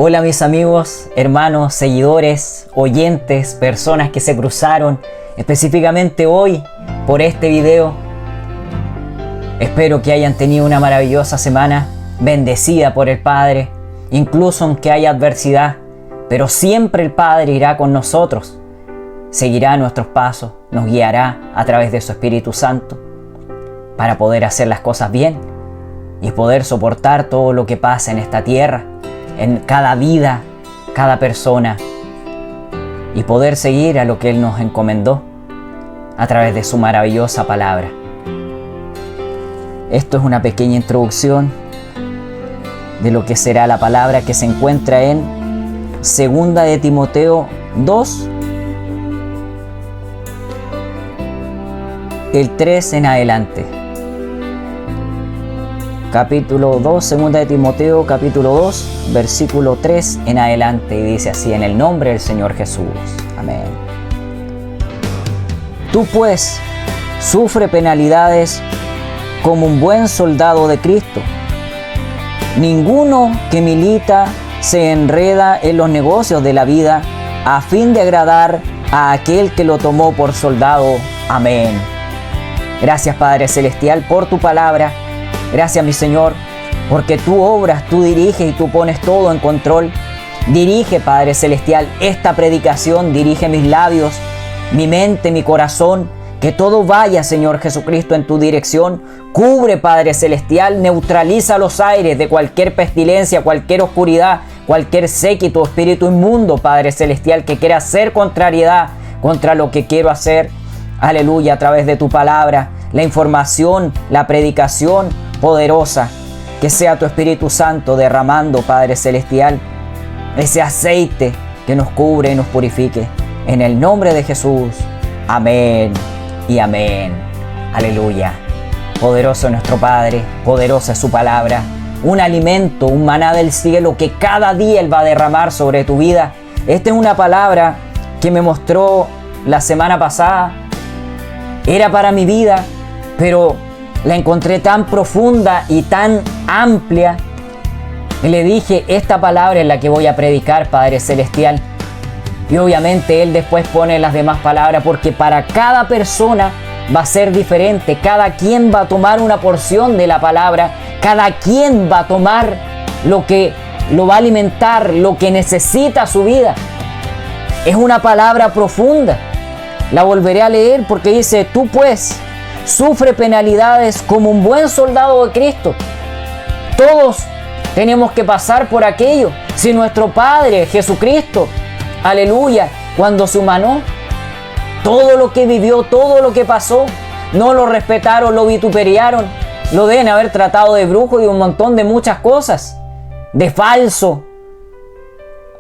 Hola mis amigos, hermanos, seguidores, oyentes, personas que se cruzaron específicamente hoy por este video. Espero que hayan tenido una maravillosa semana, bendecida por el Padre, incluso aunque haya adversidad, pero siempre el Padre irá con nosotros, seguirá nuestros pasos, nos guiará a través de su Espíritu Santo para poder hacer las cosas bien y poder soportar todo lo que pasa en esta tierra, en cada vida, cada persona, y poder seguir a lo que Él nos encomendó a través de su maravillosa palabra. Esto es una pequeña introducción de lo que será la palabra que se encuentra en 2 de Timoteo 2, el 3 en adelante. Capítulo 2, 2 de Timoteo, capítulo 2, versículo 3 en adelante, y dice así: en el nombre del Señor Jesús. Amén. Tú pues, sufre penalidades como un buen soldado de Cristo. Ninguno que milita se enreda en los negocios de la vida a fin de agradar a aquel que lo tomó por soldado. Amén. Gracias, Padre Celestial, por tu palabra. Gracias, mi Señor, porque tú obras, tú diriges y tú pones todo en control. Dirige, Padre Celestial, esta predicación, dirige mis labios, mi mente, mi corazón, que todo vaya, Señor Jesucristo, en tu dirección. Cubre, Padre Celestial, neutraliza los aires de cualquier pestilencia, cualquier oscuridad, cualquier séquito, espíritu inmundo, Padre Celestial, que quiera hacer contrariedad contra lo que quiero hacer. Aleluya, a través de tu palabra, la información, la predicación poderosa, que sea tu Espíritu Santo derramando, Padre Celestial, ese aceite que nos cubre y nos purifique. En el nombre de Jesús. Amén y amén. Aleluya. Poderoso es nuestro Padre, poderosa es su palabra, un alimento, un maná del cielo que cada día Él va a derramar sobre tu vida. Esta es una palabra que me mostró la semana pasada. Era para mi vida, pero la encontré tan profunda y tan amplia. Y le dije, esta palabra es la que voy a predicar, Padre Celestial. Y obviamente Él después pone las demás palabras, porque para cada persona va a ser diferente. Cada quien va a tomar una porción de la palabra. Cada quien va a tomar lo que lo va a alimentar, lo que necesita su vida. Es una palabra profunda. La volveré a leer porque dice: tú pues, sufre penalidades como un buen soldado de Cristo. Todos tenemos que pasar por aquello. Si nuestro Padre Jesucristo, aleluya, cuando se humanó, todo lo que vivió, todo lo que pasó, no lo respetaron, lo vituperiaron, lo deben haber tratado de brujo y un montón de muchas cosas, de falso,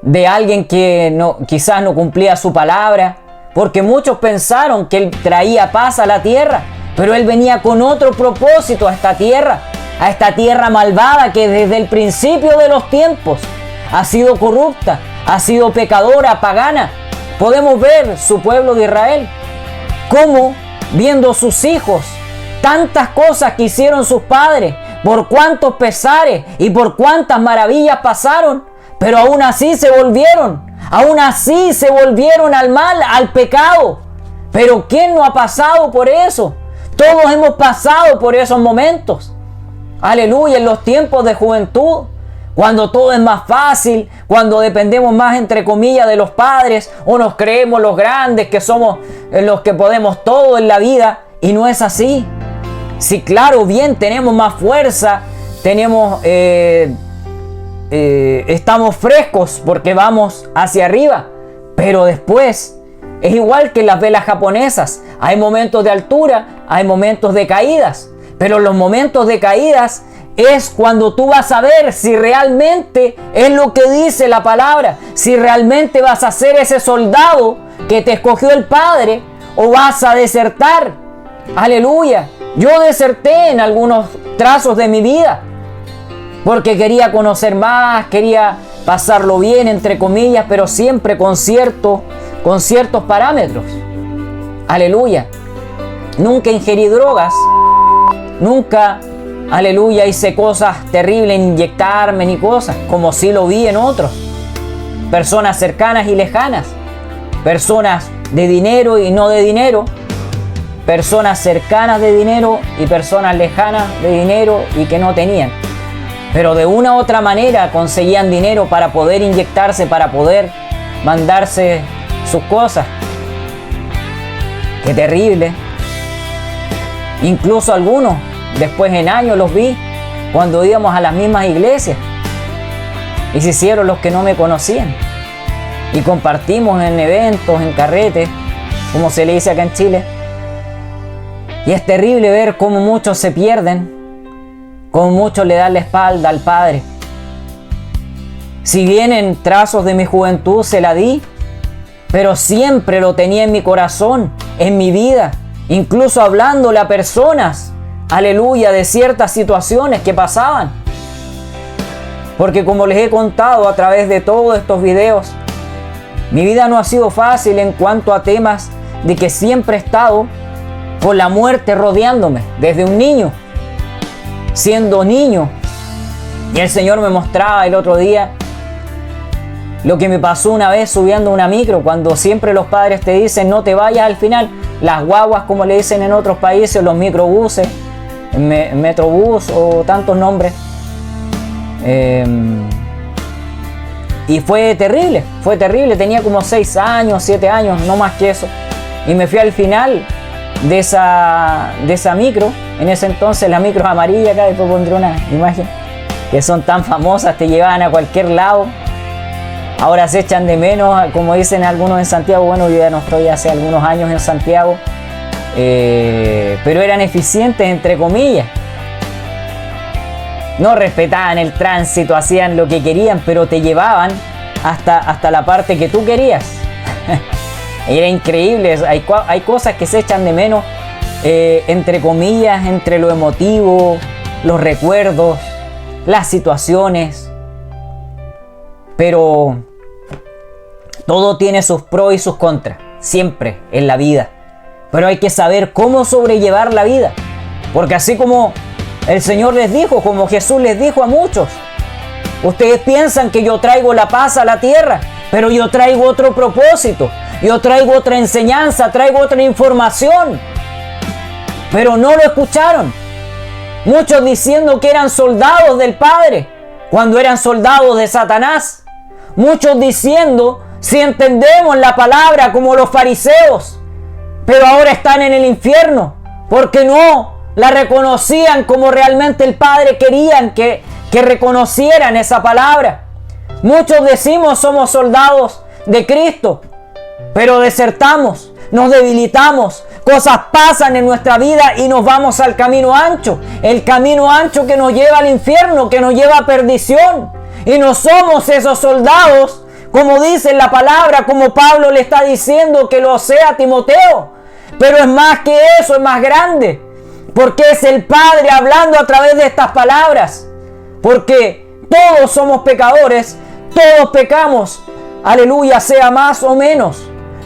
de alguien que quizás no cumplía su palabra, porque muchos pensaron que Él traía paz a la tierra, pero Él venía con otro propósito a esta tierra malvada que desde el principio de los tiempos ha sido corrupta, ha sido pecadora, pagana. Podemos ver su pueblo de Israel, cómo viendo sus hijos, tantas cosas que hicieron sus padres, por cuántos pesares y por cuántas maravillas pasaron, pero aún así se volvieron al mal, al pecado. Pero ¿quién no ha pasado por eso? Todos hemos pasado por esos momentos. Aleluya, en los tiempos de juventud, cuando todo es más fácil, cuando dependemos más, entre comillas, de los padres, o nos creemos los grandes, que somos los que podemos todo en la vida, y no es así. Sí, claro, bien, tenemos más fuerza, estamos frescos porque vamos hacia arriba, pero después es igual que las velas japonesas. Hay momentos de altura, hay momentos de caídas, pero los momentos de caídas es cuando tú vas a ver si realmente es lo que dice la palabra, si realmente vas a ser ese soldado que te escogió el Padre o vas a desertar. Aleluya. Yo deserté en algunos trazos de mi vida porque quería conocer más, quería pasarlo bien, entre comillas, pero siempre con ciertos parámetros. Aleluya. Nunca ingerí drogas, nunca, aleluya, hice cosas terribles, inyectarme ni cosas, como sí lo vi en otros. personas cercanas y lejanas, personas de dinero y no de dinero, personas cercanas de dinero y personas lejanas de dinero y que no tenían. Pero de una u otra manera conseguían dinero para poder inyectarse, para poder mandarse sus cosas. ¡Qué terrible! Incluso algunos, después en años los vi cuando íbamos a las mismas iglesias y se hicieron los que no me conocían. Y compartimos en eventos, en carretes, como se le dice acá en Chile. Y es terrible ver cómo muchos se pierden, cómo muchos le dan la espalda al Padre. Si bien en trazos de mi juventud se la di, pero siempre lo tenía en mi corazón, en mi vida, incluso hablándole a personas, aleluya, de ciertas situaciones que pasaban. Porque como les he contado a través de todos estos videos, mi vida no ha sido fácil en cuanto a temas de que siempre he estado con la muerte rodeándome, desde un niño, siendo niño. Y el Señor me mostraba el otro día lo que me pasó una vez subiendo una micro, cuando siempre los padres te dicen no te vayas al final, las guaguas como le dicen en otros países, los microbuses, metrobús o tantos nombres. Y fue terrible, tenía como 6 años, 7 años, no más que eso. Y me fui al final de esa micro, en ese entonces la micro amarilla, acá después pondré una imagen, que son tan famosas, te llevaban a cualquier lado. Ahora se echan de menos, como dicen algunos en Santiago. Bueno, yo ya no estoy hace algunos años en Santiago, pero eran eficientes, entre comillas. No respetaban el tránsito, hacían lo que querían, pero te llevaban hasta la parte que tú querías. Era increíble. Hay cosas que se echan de menos, entre comillas, entre lo emotivo, los recuerdos, las situaciones. Pero todo tiene sus pros y sus contras, siempre en la vida. Pero hay que saber cómo sobrellevar la vida. Porque así como el Señor les dijo, como Jesús les dijo a muchos, ustedes piensan que yo traigo la paz a la tierra, pero yo traigo otro propósito, yo traigo otra enseñanza, traigo otra información. Pero no lo escucharon. Muchos diciendo que eran soldados del Padre, cuando eran soldados de Satanás. Muchos diciendo, si entendemos la palabra como los fariseos, pero ahora están en el infierno, porque no la reconocían como realmente el Padre querían que reconocieran esa palabra. Muchos decimos somos soldados de Cristo, pero desertamos, nos debilitamos, cosas pasan en nuestra vida y nos vamos al camino ancho, el camino ancho que nos lleva al infierno, que nos lleva a perdición. Y no somos esos soldados, como dice la palabra, como Pablo le está diciendo que lo sea a Timoteo. Pero es más que eso, es más grande, porque es el Padre hablando a través de estas palabras. Porque todos somos pecadores, todos pecamos, aleluya, sea más o menos.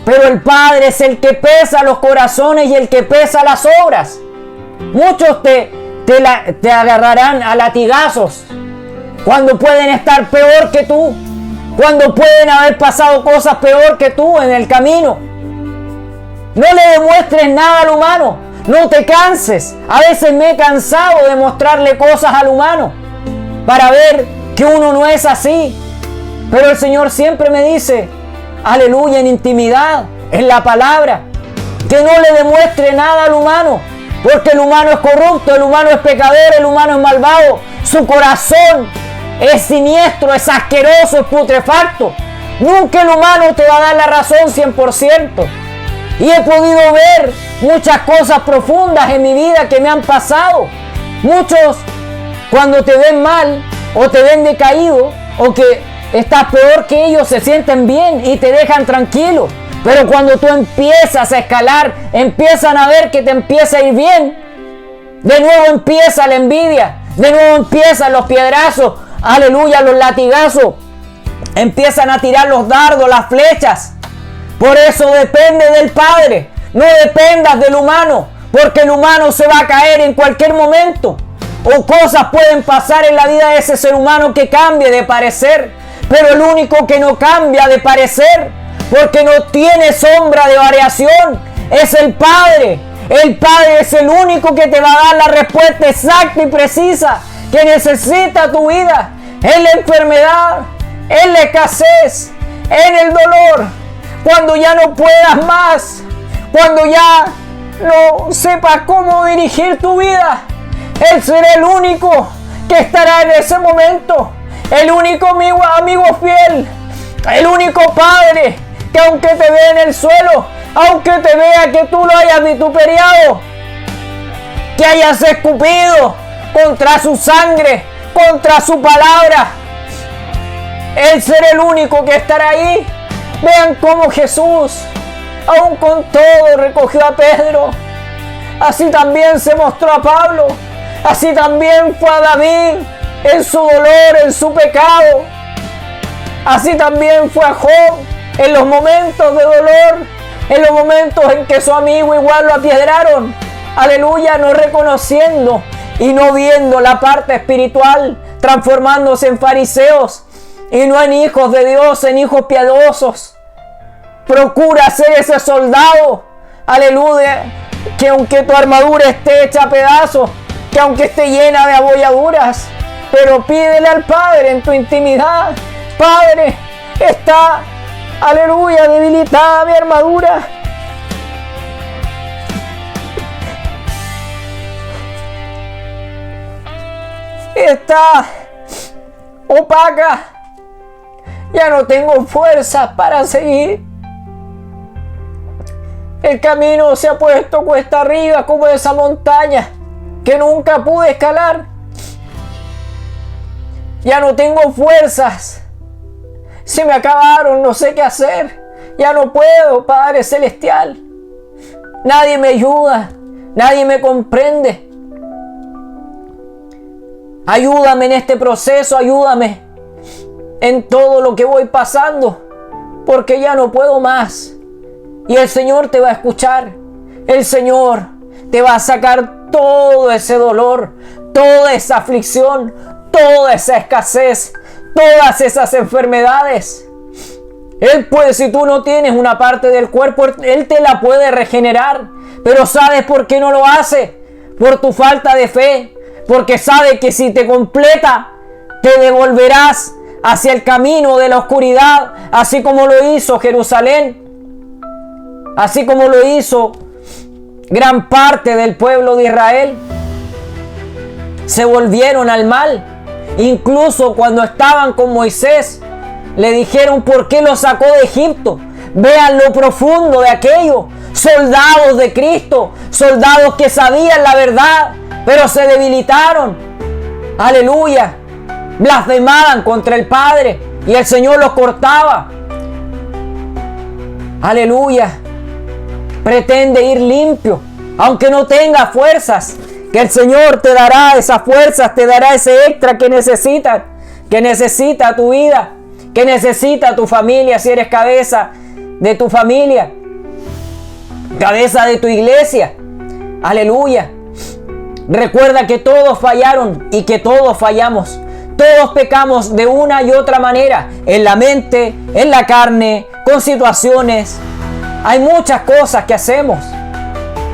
Pero el Padre es el que pesa los corazones y el que pesa las obras. Muchos te agarrarán a latigazos cuando pueden estar peor que tú, cuando pueden haber pasado cosas peor que tú en el camino. No le demuestres nada al humano, no te canses. A veces me he cansado de mostrarle cosas al humano para ver que uno no es así. Pero el Señor siempre me dice, aleluya, en intimidad, en la palabra, que no le demuestre nada al humano, porque el humano es corrupto, el humano es pecador, el humano es malvado, su corazón es siniestro, es asqueroso, es putrefacto. Nunca el humano te va a dar la razón 100%. Y he podido ver muchas cosas profundas en mi vida que me han pasado. Muchos, cuando te ven mal o te ven decaído o que estás peor que ellos, se sienten bien y te dejan tranquilo. Pero cuando tú empiezas a escalar, empiezan a ver que te empieza a ir bien, de nuevo empieza la envidia, de nuevo empiezan los piedrazos, aleluya, los latigazos, empiezan a tirar los dardos, las flechas. Por eso depende del Padre, no dependas del humano, porque el humano se va a caer en cualquier momento, o cosas pueden pasar en la vida de ese ser humano que cambie de parecer. Pero el único que no cambia de parecer, porque no tiene sombra de variación, es el Padre. El Padre es el único que te va a dar la respuesta exacta y precisa que necesita tu vida, en la enfermedad, en la escasez, en el dolor, cuando ya no puedas más, cuando ya no sepas cómo dirigir tu vida. Él será el único que estará en ese momento, el único amigo fiel, el único Padre que aunque te vea en el suelo, aunque te vea que tú lo hayas vituperiado, que hayas escupido contra su sangre, contra su palabra, Él será el único que estará ahí. Vean cómo Jesús, aún con todo, recogió a Pedro. Así también se mostró a Pablo. Así también fue a David en su dolor, en su pecado. Así también fue a Job en los momentos de dolor, en los momentos en que su amigo igual lo apiedraron. Aleluya, no reconociendo y no viendo la parte espiritual, transformándose en fariseos y no en hijos de Dios, en hijos piadosos. Procura ser ese soldado, aleluya, que aunque tu armadura esté hecha a pedazos, que aunque esté llena de abolladuras, pero pídele al Padre en tu intimidad: Padre, está, aleluya, debilitada mi armadura. Está opaca. Ya no tengo fuerza para seguir. El camino se ha puesto cuesta arriba como esa montaña que nunca pude escalar. Ya no tengo fuerzas. Se me acabaron, no sé qué hacer. Ya no puedo, Padre Celestial. Nadie me ayuda, nadie me comprende. Ayúdame en este proceso, ayúdame en todo lo que voy pasando, porque ya no puedo más. Y el Señor te va a escuchar. El Señor te va a sacar todo ese dolor, toda esa aflicción, toda esa escasez, todas esas enfermedades. Él puede, si tú no tienes una parte del cuerpo, Él te la puede regenerar. Pero ¿sabes por qué no lo hace? Por tu falta de fe. Porque sabe que si te completa, te devolverás hacia el camino de la oscuridad, así como lo hizo Jerusalén, así como lo hizo gran parte del pueblo de Israel. Se volvieron al mal. Incluso cuando estaban con Moisés, le dijeron: ¿por qué lo sacó de Egipto? Vean lo profundo de aquello. Soldados de Cristo, soldados que sabían la verdad, pero se debilitaron. Aleluya. Blasfemaban contra el Padre y el Señor los cortaba. Aleluya. Pretende ir limpio, aunque no tenga fuerzas, que el Señor te dará esas fuerzas, te dará ese extra que necesita tu vida, que necesita tu familia, si eres cabeza de tu familia, cabeza de tu iglesia. Aleluya. Recuerda que todos fallaron y que todos fallamos. Todos pecamos de una y otra manera, en la mente, en la carne, con situaciones. Hay muchas cosas que hacemos,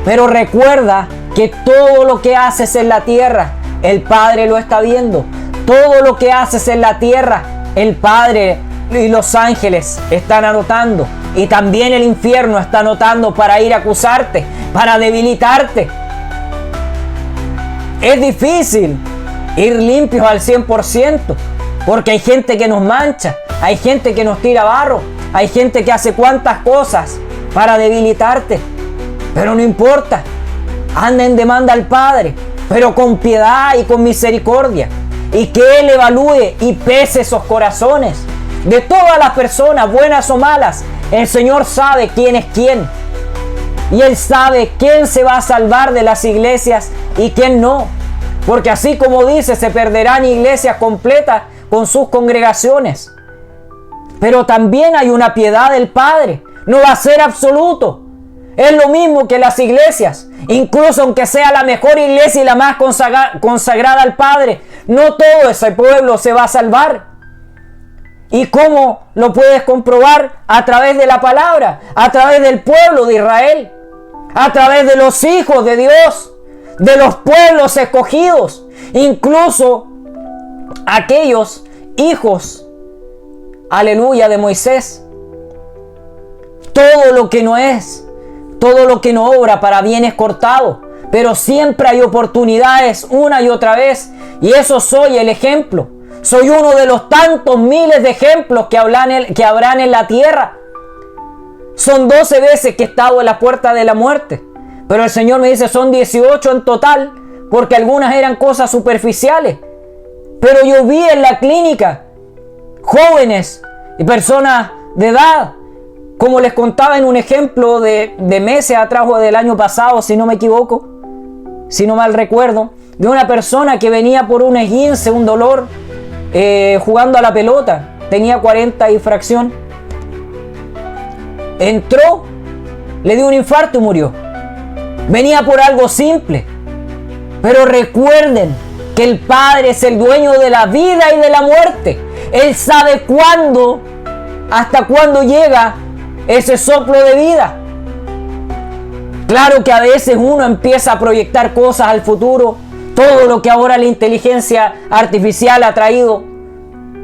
pero recuerda que todo lo que haces en la tierra, el Padre lo está viendo. Todo lo que haces en la tierra, el Padre y los ángeles están anotando. Y también el infierno está anotando para ir a acusarte, para debilitarte. Es difícil ir limpios al 100%, porque hay gente que nos mancha, hay gente que nos tira barro, hay gente que hace cuantas cosas para debilitarte. Pero no importa, anda en demanda al Padre, pero con piedad y con misericordia, y que Él evalúe y pese esos corazones de todas las personas, buenas o malas. El Señor sabe quién es quién, y Él sabe quién se va a salvar de las iglesias y quién no. Porque así como dice, se perderán iglesias completas con sus congregaciones. Pero también hay una piedad del Padre. No va a ser absoluto. Es lo mismo que las iglesias. Incluso aunque sea la mejor iglesia y la más consagrada al Padre, no todo ese pueblo se va a salvar. ¿Y cómo lo puedes comprobar? A través de la palabra, a través del pueblo de Israel, a través de los hijos de Dios, de los pueblos escogidos, incluso aquellos hijos, aleluya, de Moisés. Todo lo que no es, todo lo que no obra para bien es cortado, pero siempre hay oportunidades una y otra vez, y eso soy el ejemplo. Soy uno de los tantos miles de ejemplos que habrán en la tierra. Son 12 veces que he estado en la puerta de la muerte, pero el Señor me dice son 18 en total, porque algunas eran cosas superficiales. Pero yo vi en la clínica jóvenes y personas de edad, como les contaba en un ejemplo de meses atrás o del año pasado, si no me equivoco, si no mal recuerdo, de una persona que venía por un esguince, un dolor, jugando a la pelota, tenía 40 y fracción, entró, le dio un infarto y murió. Venía por algo simple, pero recuerden que el Padre es el dueño de la vida y de la muerte. Él sabe cuándo, hasta cuándo llega ese soplo de vida. Claro que a veces uno empieza a proyectar cosas al futuro, todo lo que ahora la inteligencia artificial ha traído.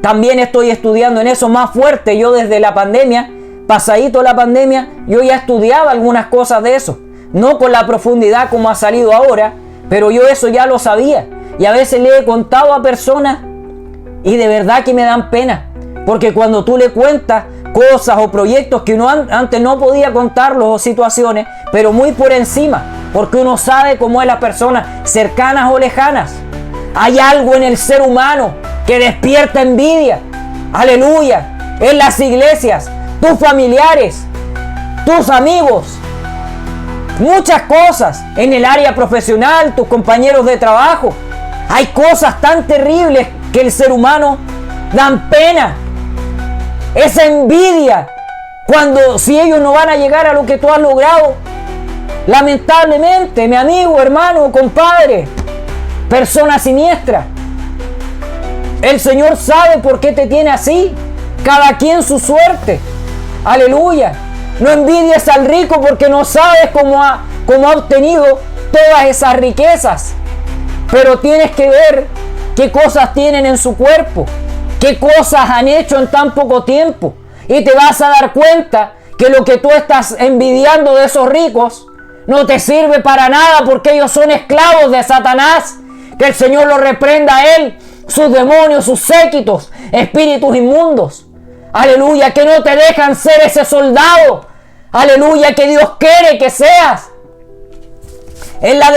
También estoy estudiando en eso más fuerte. Yo desde la pandemia, pasadito la pandemia, yo ya estudiaba algunas cosas de eso. No con la profundidad como ha salido ahora, pero yo eso ya lo sabía. Y a veces le he contado a personas y de verdad que me dan pena. Porque cuando tú le cuentas cosas o proyectos que uno antes no podía contarlos o situaciones, pero muy por encima, porque uno sabe cómo es las personas cercanas o lejanas. Hay algo en el ser humano que despierta envidia. Aleluya. En las iglesias, tus familiares, tus amigos, muchas cosas. En el área profesional, tus compañeros de trabajo. Hay cosas tan terribles que el ser humano dan pena. Esa envidia, si ellos no van a llegar a lo que tú has logrado. Lamentablemente, mi amigo, hermano, compadre, persona siniestra, el Señor sabe por qué te tiene así. Cada quien su suerte. Aleluya. No envidies al rico porque no sabes cómo ha obtenido todas esas riquezas. Pero tienes que ver qué cosas tienen en su cuerpo, qué cosas han hecho en tan poco tiempo. Y te vas a dar cuenta que lo que tú estás envidiando de esos ricos no te sirve para nada, porque ellos son esclavos de Satanás. Que el Señor lo reprenda a él, sus demonios, sus séquitos, espíritus inmundos. Aleluya, que no te dejan ser ese soldado. Aleluya, que Dios quiere que seas. En la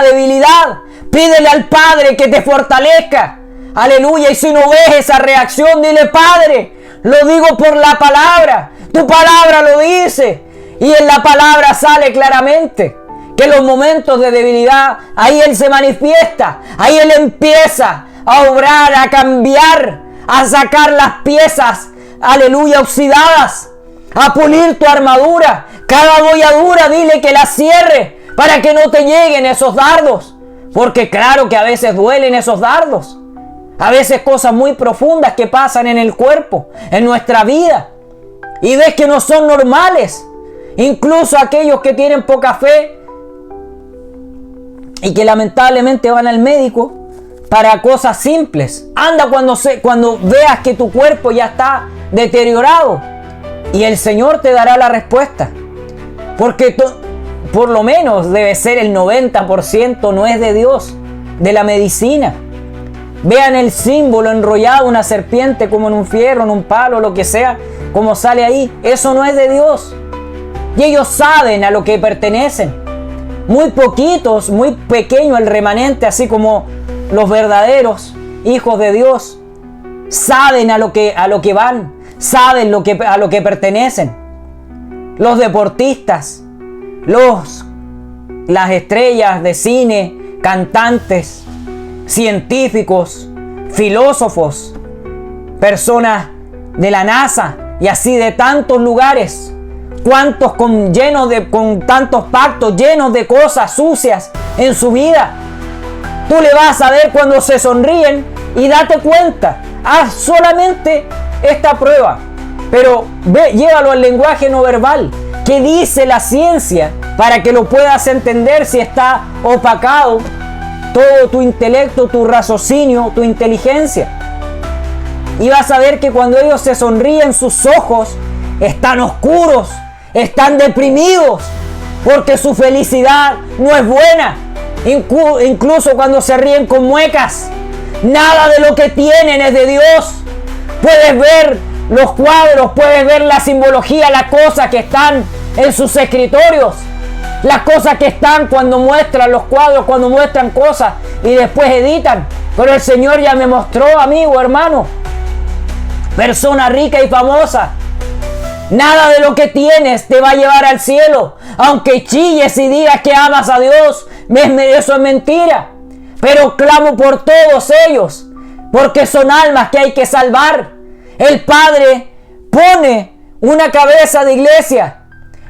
debilidad, pídele al Padre que te fortalezca. Aleluya, y si no ves esa reacción, dile: Padre, lo digo por la palabra. Tu palabra lo dice. Y en la palabra sale claramente que en los momentos de debilidad, ahí Él se manifiesta. Ahí Él empieza a obrar, a cambiar, a sacar las piezas, aleluya, oxidadas, a pulir tu armadura. Cada bolladura, dile que la cierre para que no te lleguen esos dardos. Porque claro que a veces duelen esos dardos. A veces cosas muy profundas que pasan en el cuerpo, en nuestra vida. Y ves que no son normales. Incluso aquellos que tienen poca fe y que lamentablemente van al médico para cosas simples. Anda cuando veas que tu cuerpo ya está deteriorado, y el Señor te dará la respuesta. Porque por lo menos debe ser el 90% no es de Dios, de la medicina. Vean el símbolo enrollado, una serpiente como en un fierro, en un palo, lo que sea, como sale ahí. Eso no es de Dios. Y ellos saben a lo que pertenecen. Muy poquitos, muy pequeño el remanente, así como los verdaderos hijos de Dios, saben a lo que van, saben a lo que pertenecen. Los deportistas, las estrellas de cine, cantantes, científicos, filósofos, personas de la NASA y así de tantos lugares. ¿Cuántos con tantos pactos, llenos de cosas sucias en su vida? Tú le vas a ver cuando se sonríen y date cuenta. Haz solamente esta prueba, pero llévalo al lenguaje no verbal. ¿Qué dice la ciencia para que lo puedas entender si está opacado todo tu intelecto, tu raciocinio, tu inteligencia? Y vas a ver que cuando ellos se sonríen, sus ojos están oscuros, están deprimidos, porque su felicidad no es buena. Incluso cuando se ríen con muecas, nada de lo que tienen es de Dios. Puedes ver los cuadros, puedes ver la simbología, las cosas que están en sus escritorios, las cosas que están cuando muestran los cuadros, cuando muestran cosas y después editan. Pero el Señor ya me mostró, amigo, hermano, persona rica y famosa, nada de lo que tienes te va a llevar al cielo. Aunque chilles y digas que amas a Dios, eso es mentira. Pero clamo por todos ellos, porque son almas que hay que salvar. El Padre pone una cabeza de iglesia.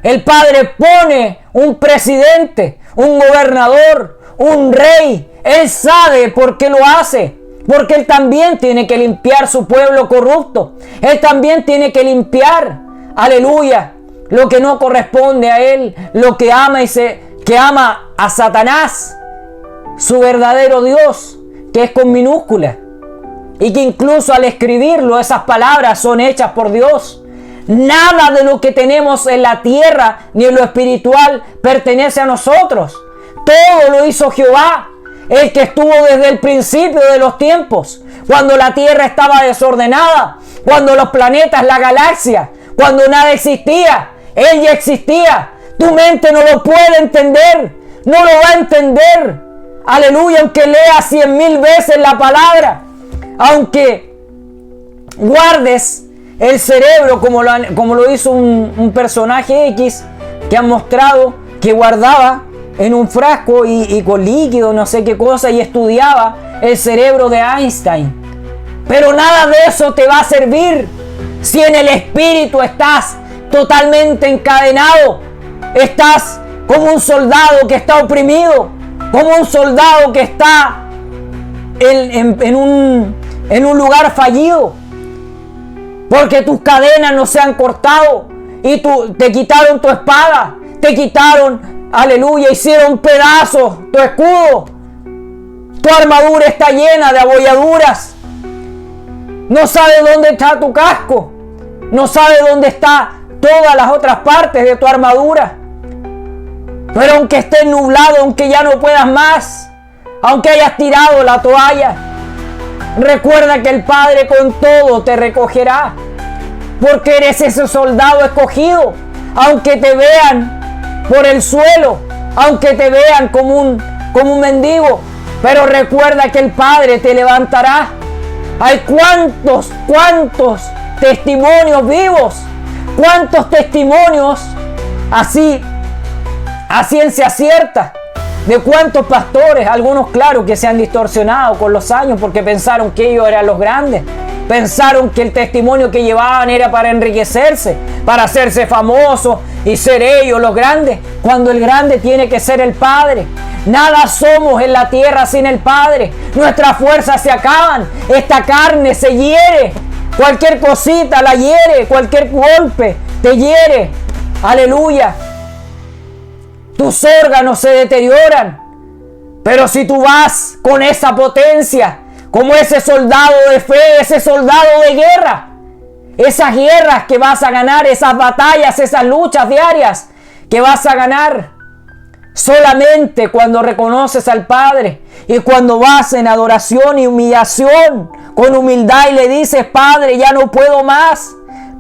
El Padre pone un presidente, un gobernador, un rey. Él sabe por qué lo hace. Porque Él también tiene que limpiar su pueblo corrupto. Él también tiene que limpiar, aleluya, lo que no corresponde a Él, lo que ama que ama a Satanás, su verdadero Dios, que es con minúscula. Y que incluso al escribirlo, esas palabras son hechas por Dios. Nada de lo que tenemos en la tierra ni en lo espiritual pertenece a nosotros. Todo lo hizo Jehová, el que estuvo desde el principio de los tiempos, cuando la tierra estaba desordenada, cuando los planetas, la galaxia, cuando nada existía. Él ya existía. Tu mente no lo puede entender, no lo va a entender. Aleluya, aunque leas 100,000 veces la palabra, aunque guardes el cerebro como lo hizo un personaje X que han mostrado que guardaba en un frasco y con líquido, no sé qué cosa, y estudiaba el cerebro de Einstein. Pero nada de eso te va a servir si en el espíritu estás totalmente encadenado. Estás como un soldado que está oprimido, como un soldado que está en un lugar fallido, porque tus cadenas no se han cortado y te quitaron tu espada, te quitaron, aleluya, hicieron pedazos tu escudo, tu armadura está llena de abolladuras, no sabes dónde está tu casco, no sabes dónde está todas las otras partes de tu armadura. Pero aunque estés nublado, aunque ya no puedas más, aunque hayas tirado la toalla, recuerda que el Padre con todo te recogerá, porque eres ese soldado escogido. Aunque te vean por el suelo, aunque te vean como un mendigo, pero recuerda que el Padre te levantará. Hay cuántos testimonios vivos, cuántos testimonios así a ciencia cierta, de cuántos pastores, algunos claro que se han distorsionado con los años porque pensaron que ellos eran los grandes, pensaron que el testimonio que llevaban era para enriquecerse, para hacerse famosos y ser ellos los grandes, cuando el grande tiene que ser el Padre. Nada somos en la tierra sin el Padre. Nuestras fuerzas se acaban, esta carne se hiere, cualquier cosita la hiere, cualquier golpe te hiere, aleluya. Tus órganos se deterioran, pero si tú vas con esa potencia, como ese soldado de fe, ese soldado de guerra, esas guerras que vas a ganar, esas batallas, esas luchas diarias que vas a ganar, solamente cuando reconoces al Padre y cuando vas en adoración y humillación, con humildad y le dices: Padre, ya no puedo más,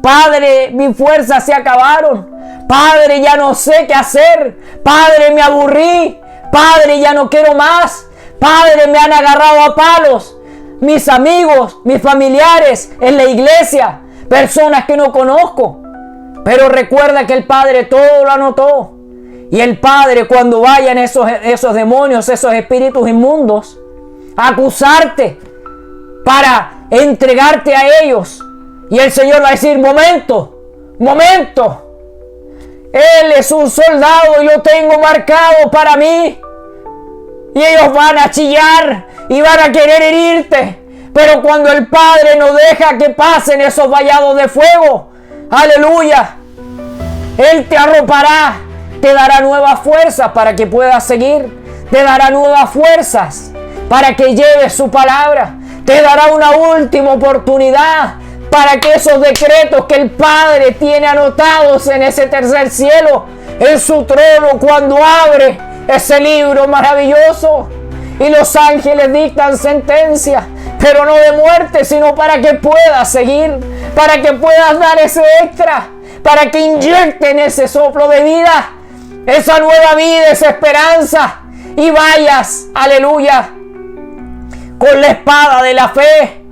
Padre, mis fuerzas se acabaron, Padre, ya no sé qué hacer, Padre, me aburrí, Padre, ya no quiero más, Padre, me han agarrado a palos, mis amigos, mis familiares en la iglesia, personas que no conozco. Pero recuerda que el Padre todo lo anotó. Y el Padre, cuando vayan esos demonios, esos espíritus inmundos, a acusarte para entregarte a ellos, y el Señor va a decir: momento, Él es un soldado y lo tengo marcado para mí. Y ellos van a chillar y van a querer herirte, Pero cuando el Padre no deja que pasen esos vallados de fuego, aleluya, Él te arropará, te dará nuevas fuerzas para que puedas seguir, te dará nuevas fuerzas para que lleves su palabra, te dará una última oportunidad para que esos decretos que el Padre tiene anotados en ese tercer cielo, en su trono, cuando abre ese libro maravilloso y los ángeles dictan sentencia, pero no de muerte, sino para que puedas seguir, para que puedas dar ese extra, para que inyecten ese soplo de vida, esa nueva vida, esa esperanza, y vayas, aleluya, con la espada de la fe,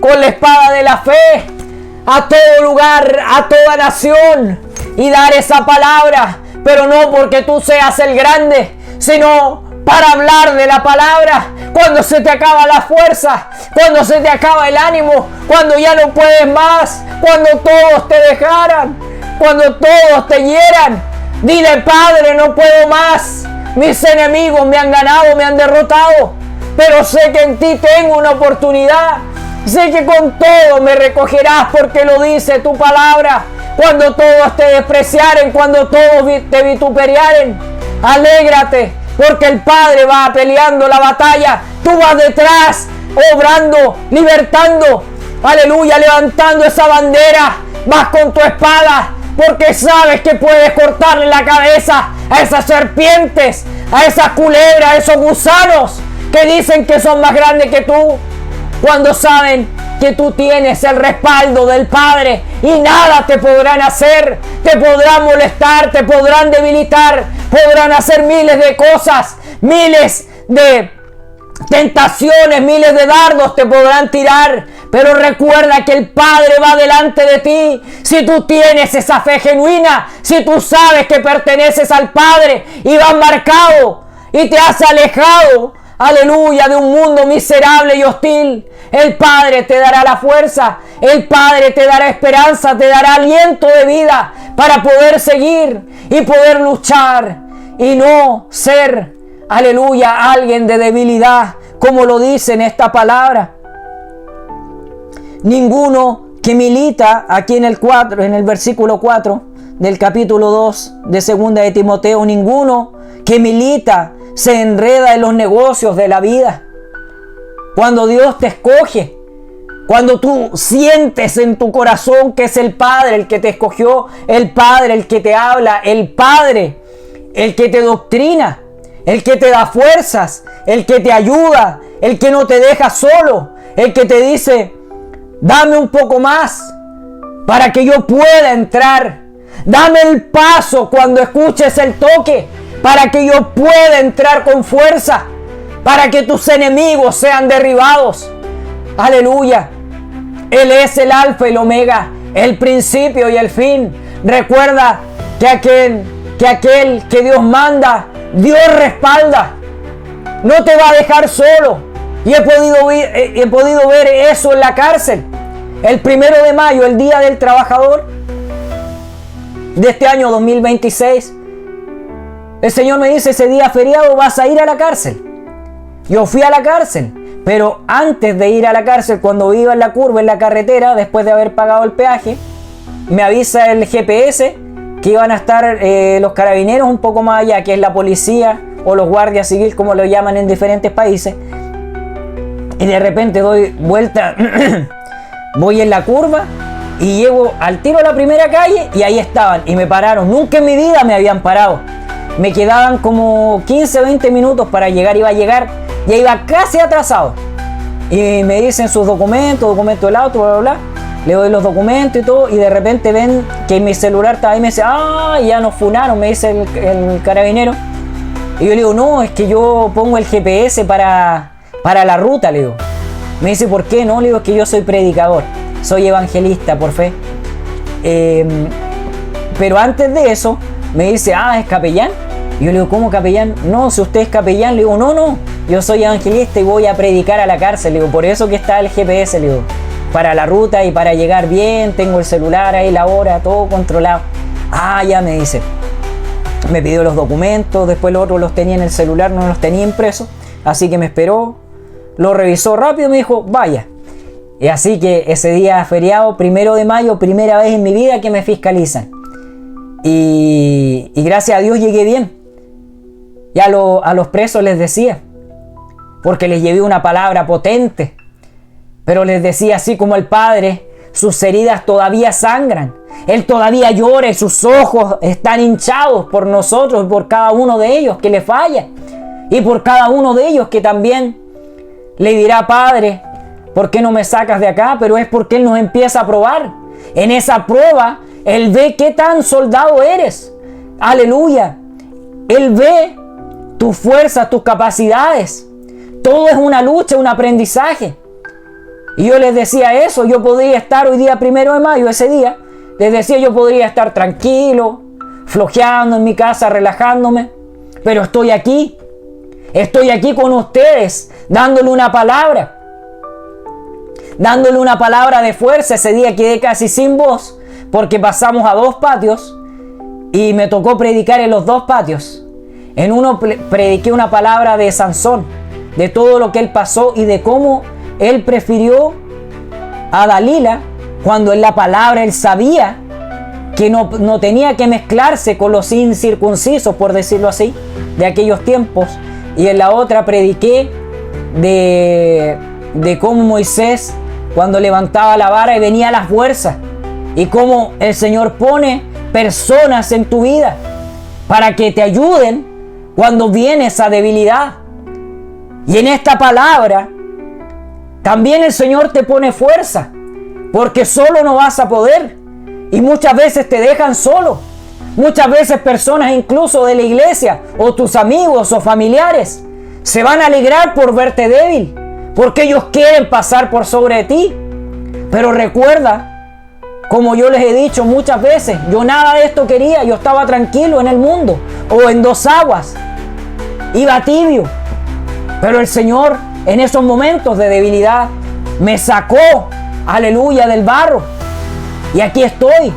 con la espada de la fe, a todo lugar, a toda nación, y dar esa palabra, pero no porque tú seas el grande, sino para hablar de la palabra. Cuando se te acaba la fuerza, cuando se te acaba el ánimo, cuando ya no puedes más, cuando todos te dejaran, cuando todos te hieran, dile: Padre, no puedo más, mis enemigos me han ganado, me han derrotado, pero sé que en ti tengo una oportunidad, sé que con todo me recogerás, porque lo dice tu palabra. Cuando todos te despreciaren, cuando todos te vituperiaren, alégrate, porque el Padre va peleando la batalla, tú vas detrás, obrando, libertando, aleluya, levantando esa bandera, vas con tu espada, porque sabes que puedes cortarle la cabeza a esas serpientes, a esas culebras, a esos gusanos que dicen que son más grandes que tú, cuando saben que tú tienes el respaldo del Padre y nada te podrán hacer, te podrán molestar, te podrán debilitar, podrán hacer miles de cosas, miles de tentaciones, miles de dardos te podrán tirar, pero recuerda que el Padre va delante de ti. Si tú tienes esa fe genuina, si tú sabes que perteneces al Padre y vas marcado y te has alejado, aleluya, de un mundo miserable y hostil, el Padre te dará la fuerza, el Padre te dará esperanza, te dará aliento de vida para poder seguir y poder luchar y no ser, aleluya, alguien de debilidad, como lo dice en esta palabra. Ninguno que milita, aquí en el versículo 4 del capítulo 2 de 2 de Timoteo, ninguno que milita se enreda en los negocios de la vida. Cuando Dios te escoge, cuando tú sientes en tu corazón que es el Padre el que te escogió, el Padre el que te habla, el Padre el que te doctrina, el que te da fuerzas, el que te ayuda, el que no te deja solo, el que te dice: dame un poco más para que yo pueda entrar, dame el paso cuando escuches el toque para que yo pueda entrar con fuerza, para que tus enemigos sean derribados. Aleluya. Él es el alfa y el omega, el principio y el fin. Recuerda que aquel que Dios manda, Dios respalda. No te va a dejar solo. Y he podido ver eso en la cárcel. El 1 de mayo, el Día del Trabajador de este año 2026, el Señor me dice: ese día feriado vas a ir a la cárcel. Yo fui a la cárcel, pero antes de ir a la cárcel, cuando iba en la curva, en la carretera, después de haber pagado el peaje, me avisa el GPS que iban a estar los carabineros un poco más allá, que es la policía o los guardias civiles, como lo llaman en diferentes países. Y de repente doy vuelta, voy en la curva y llego al tiro a la primera calle y ahí estaban y me pararon. Nunca en mi vida me habían parado. Me quedaban como 15 o 20 minutos para llegar, iba a llegar, ya iba casi atrasado. Y me dicen sus documentos del auto, bla, bla, bla. Le doy los documentos y todo, y de repente ven que mi celular está ahí y me dice: ah, ya nos funaron, me dice el carabinero. Y yo le digo: no, es que yo pongo el GPS para la ruta, le digo. Me dice: ¿por qué no? Le digo: es que yo soy predicador, soy evangelista por fe. Pero antes de eso, me dice: ah, ¿es capellán? Y yo le digo: ¿cómo capellán? No, si usted es capellán. Le digo: no, yo soy evangelista y voy a predicar a la cárcel. Le digo: por eso que está el GPS, le digo, para la ruta y para llegar bien, tengo el celular ahí, la hora, todo controlado. Ah, ya, me dice. Me pidió los documentos, después los otros los tenía en el celular, no los tenía impresos, así que me esperó, lo revisó rápido y me dijo: vaya. Y así que ese día feriado, 1 de mayo, primera vez en mi vida que me fiscalizan. Y gracias a Dios llegué bien. Y a los presos les decía, porque les llevé una palabra potente, pero les decía, así como el Padre, sus heridas todavía sangran, Él todavía llora y sus ojos están hinchados por nosotros, por cada uno de ellos que le falla, y por cada uno de ellos que también le dirá, Padre, ¿por qué no me sacas de acá? Pero es porque Él nos empieza a probar. En esa prueba, Él ve qué tan soldado eres. Aleluya. Él ve tus fuerzas, tus capacidades. Todo es una lucha, un aprendizaje. Y yo les decía eso. Yo podría estar hoy día 1 de mayo, ese día. Les decía, yo podría estar tranquilo, flojeando en mi casa, relajándome. Pero estoy aquí. Estoy aquí con ustedes, dándole una palabra. Dándole una palabra de fuerza. Ese día quedé casi sin voz, porque pasamos a 2 patios y me tocó predicar en los 2 patios. En uno prediqué una palabra de Sansón, de todo lo que él pasó y de cómo él prefirió a Dalila, cuando en la palabra él sabía que no tenía que mezclarse con los incircuncisos, por decirlo así, de aquellos tiempos. Y en la otra prediqué de cómo Moisés, cuando levantaba la vara y venía las fuerzas, y cómo el Señor pone personas en tu vida para que te ayuden cuando viene esa debilidad. Y en esta palabra también el Señor te pone fuerza, porque solo no vas a poder, y muchas veces te dejan solo. Muchas veces personas incluso de la iglesia o tus amigos o familiares se van a alegrar por verte débil, porque ellos quieren pasar por sobre ti. Pero recuerda, como yo les he dicho muchas veces, yo nada de esto quería. Yo estaba tranquilo en el mundo o en 2 aguas, iba tibio. Pero el Señor en esos momentos de debilidad me sacó, aleluya, del barro, y aquí estoy.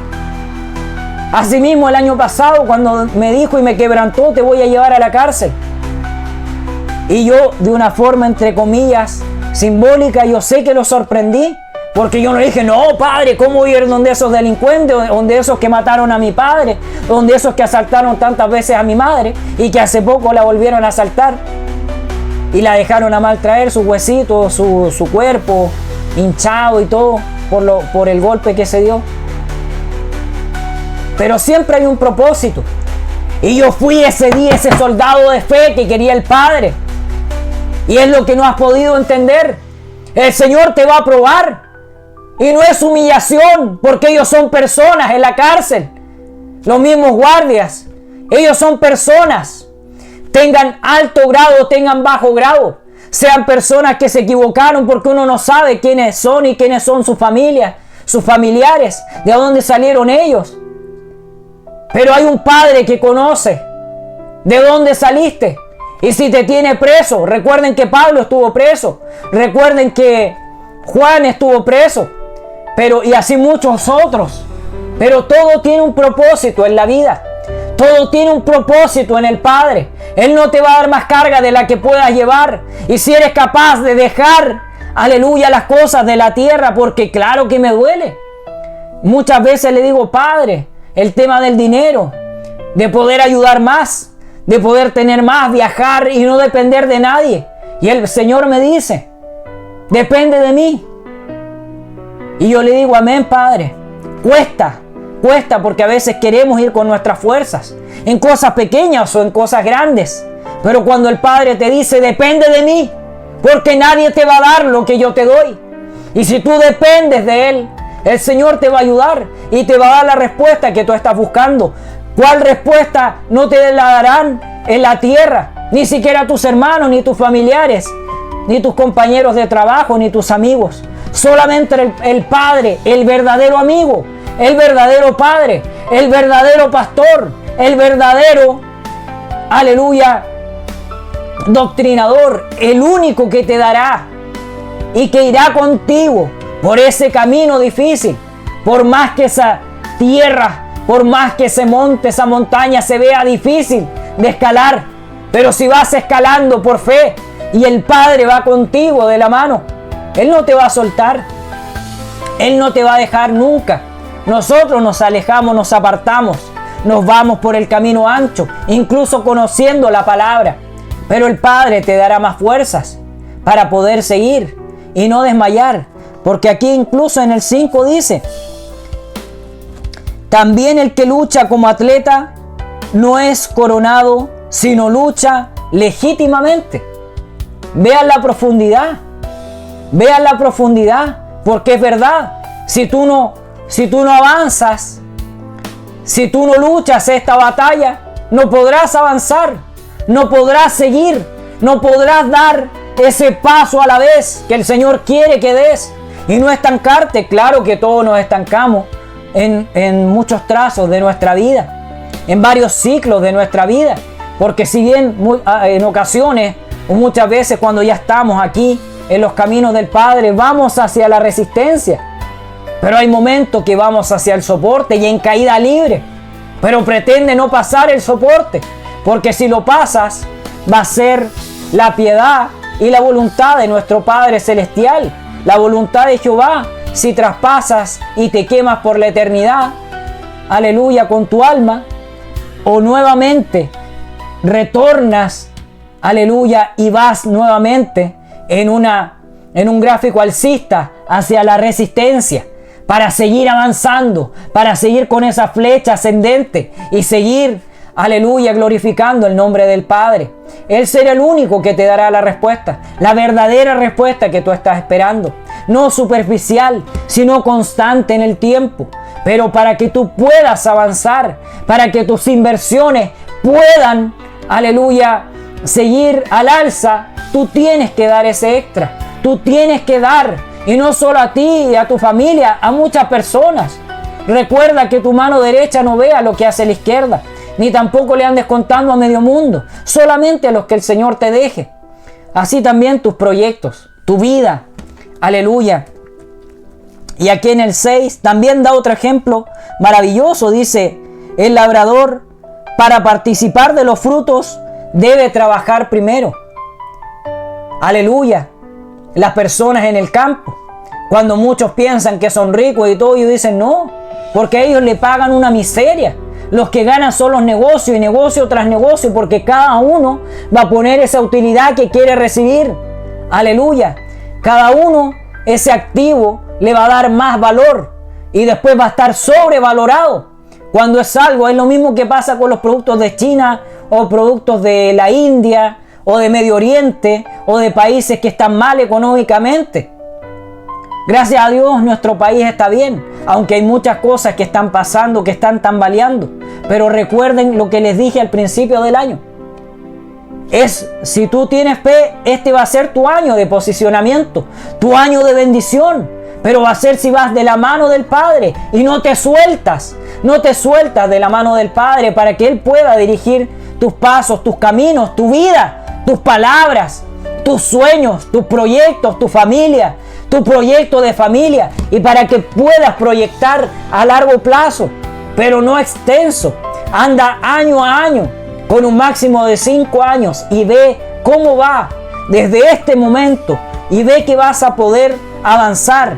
Asimismo, el año pasado, cuando me dijo y me quebrantó, te voy a llevar a la cárcel. Y yo, de una forma, entre comillas, simbólica, yo sé que lo sorprendí. Porque yo no le dije, no, Padre, ¿cómo ir donde esos delincuentes, donde esos que mataron a mi padre, donde esos que asaltaron tantas veces a mi madre y que hace poco la volvieron a asaltar y la dejaron a mal traer, sus huesitos, su cuerpo hinchado y todo por el golpe que se dio? Pero siempre hay un propósito. Y yo fui ese día ese soldado de fe que quería el Padre. Y es lo que no has podido entender. El Señor te va a probar. Y no es humillación, porque ellos son personas en la cárcel. Los mismos guardias. Ellos son personas. Tengan alto grado, tengan bajo grado. Sean personas que se equivocaron, porque uno no sabe quiénes son y quiénes son sus familias, sus familiares, de dónde salieron ellos. Pero hay un Padre que conoce de dónde saliste. Y si te tiene preso, recuerden que Pablo estuvo preso. Recuerden que Juan estuvo preso. Y así muchos otros. Pero todo tiene un propósito en la vida. Todo tiene un propósito en el Padre. Él no te va a dar más carga de la que puedas llevar. Y si eres capaz de dejar, aleluya, las cosas de la tierra, porque claro que me duele. Muchas veces le digo, Padre, el tema del dinero, de poder ayudar más, de poder tener más, viajar y no depender de nadie. Y el Señor me dice, depende de mí. Y yo le digo, amén, Padre. Cuesta porque a veces queremos ir con nuestras fuerzas, en cosas pequeñas o en cosas grandes. Pero cuando el Padre te dice, depende de mí, porque nadie te va a dar lo que yo te doy. Y si tú dependes de Él, el Señor te va a ayudar y te va a dar la respuesta que tú estás buscando. ¿Cuál respuesta no te la darán en la tierra? Ni siquiera tus hermanos, ni tus familiares, ni tus compañeros de trabajo, ni tus amigos. Solamente el Padre, el verdadero amigo, el verdadero Padre, el verdadero pastor, el verdadero, aleluya, doctrinador, el único que te dará y que irá contigo por ese camino difícil, por más que esa tierra, por más que ese monte, esa montaña se vea difícil de escalar. Pero si vas escalando por fe y el Padre va contigo de la mano, Él no te va a soltar. Él no te va a dejar nunca. Nosotros nos alejamos, nos apartamos, nos vamos por el camino ancho, incluso conociendo la palabra. Pero el Padre te dará más fuerzas para poder seguir y no desmayar. Porque aquí incluso en el 5 dice, también el que lucha como atleta no es coronado, sino lucha legítimamente. Vean la profundidad, porque es verdad. Si tú no avanzas, si tú no luchas esta batalla, no podrás avanzar, no podrás seguir, no podrás dar ese paso a la vez que el Señor quiere que des y no estancarte. Claro que todos nos estancamos en muchos trazos de nuestra vida, en varios ciclos de nuestra vida, porque si bien en ocasiones o muchas veces cuando ya estamos aquí en los caminos del Padre vamos hacia la resistencia, pero hay momentos que vamos hacia el soporte y en caída libre, pero pretende no pasar el soporte, porque si lo pasas va a ser la piedad y la voluntad de nuestro Padre Celestial, la voluntad de Jehová. Si traspasas y te quemas por la eternidad, aleluya, con tu alma, o nuevamente retornas, aleluya, y vas nuevamente en un gráfico alcista hacia la resistencia, para seguir avanzando, para seguir con esa flecha ascendente y seguir, aleluya, glorificando el nombre del Padre. Él será el único que te dará la respuesta, la verdadera respuesta que tú estás esperando. No superficial, sino constante en el tiempo. Pero para que tú puedas avanzar, para que tus inversiones puedan, aleluya, seguir al alza, tú tienes que dar ese extra. Tú tienes que dar, y no solo a ti y a tu familia, a muchas personas. Recuerda que tu mano derecha no vea lo que hace la izquierda, ni tampoco le andes contando a medio mundo, solamente a los que el Señor te deje. Así también tus proyectos, tu vida, aleluya. Y aquí en el 6 también da otro ejemplo maravilloso. Dice, el labrador para participar de los frutos debe trabajar primero. Aleluya. Las personas en el campo, cuando muchos piensan que son ricos y todo, ellos dicen no, porque ellos le pagan una miseria. Los que ganan son los negocios y negocio tras negocio, porque cada uno va a poner esa utilidad que quiere recibir. Aleluya. Cada uno, ese activo, le va a dar más valor y después va a estar sobrevalorado. Cuando es algo, es lo mismo que pasa con los productos de China o productos de la India o de Medio Oriente o de países que están mal económicamente. Gracias a Dios nuestro país está bien, aunque hay muchas cosas que están pasando, que están tambaleando. Pero recuerden lo que les dije al principio del año. Si tú tienes fe, este va a ser tu año de posicionamiento, tu año de bendición. Pero va a ser si vas de la mano del Padre y no te sueltas de la mano del Padre para que Él pueda dirigir tus pasos, tus caminos, tu vida, tus palabras, tus sueños, tus proyectos, tu familia, tu proyecto de familia, y para que puedas proyectar a largo plazo, pero no extenso. Anda año a año con un máximo de 5 años y ve cómo va desde este momento y ve que vas a poder avanzar.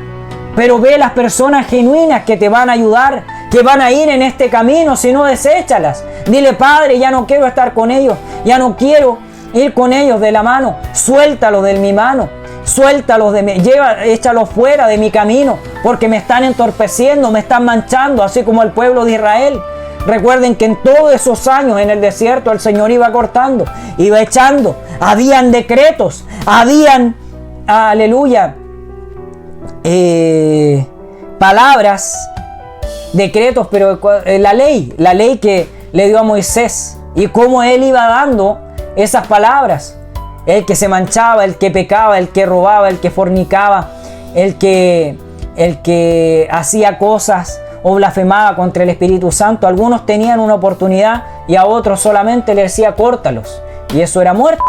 Pero ve las personas genuinas que te van a ayudar, que van a ir en este camino, si no, deséchalas. Dile, Padre, ya no quiero estar con ellos, ya no quiero ir con ellos de la mano, suéltalos de mi mano, suéltalos échalos fuera de mi camino, porque me están entorpeciendo, me están manchando, así como el pueblo de Israel. Recuerden que en todos esos años en el desierto el Señor iba cortando, iba echando, habían decretos, habían, aleluya, palabras, decretos, pero la ley que le dio a Moisés, y cómo él iba dando esas palabras. El que se manchaba, el que pecaba, el que robaba, el que fornicaba, el que hacía cosas o blasfemaba contra el Espíritu Santo. Algunos tenían una oportunidad y a otros solamente le decía córtalos, y eso era muerte.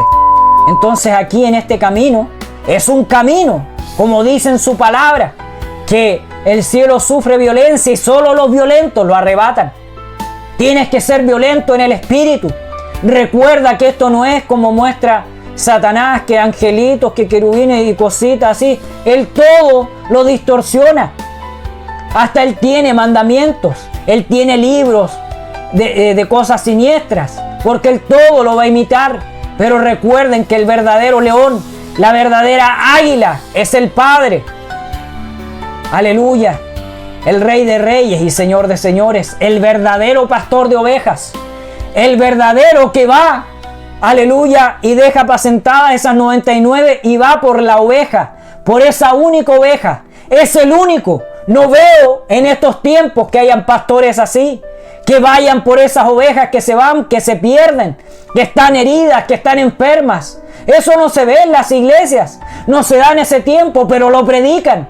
Entonces aquí en este camino, es un camino, como dice en su palabra, que el cielo sufre violencia y solo los violentos lo arrebatan. Tienes que ser violento en el espíritu. Recuerda que esto no es como muestra Satanás, que angelitos, que querubines y cositas así. Él todo lo distorsiona. Hasta Él tiene mandamientos. Él tiene libros de cosas siniestras, porque Él todo lo va a imitar. Pero recuerden que el verdadero león, la verdadera águila, es el Padre. Aleluya. El Rey de Reyes y Señor de Señores. El verdadero pastor de ovejas. El verdadero que va, aleluya, y deja apacentadas esas 99 y va por la oveja, por esa única oveja. Es el único. No veo en estos tiempos que hayan pastores así, que vayan por esas ovejas que se van, que se pierden, que están heridas, que están enfermas. Eso no se ve en las iglesias, no se da en ese tiempo, pero lo predican.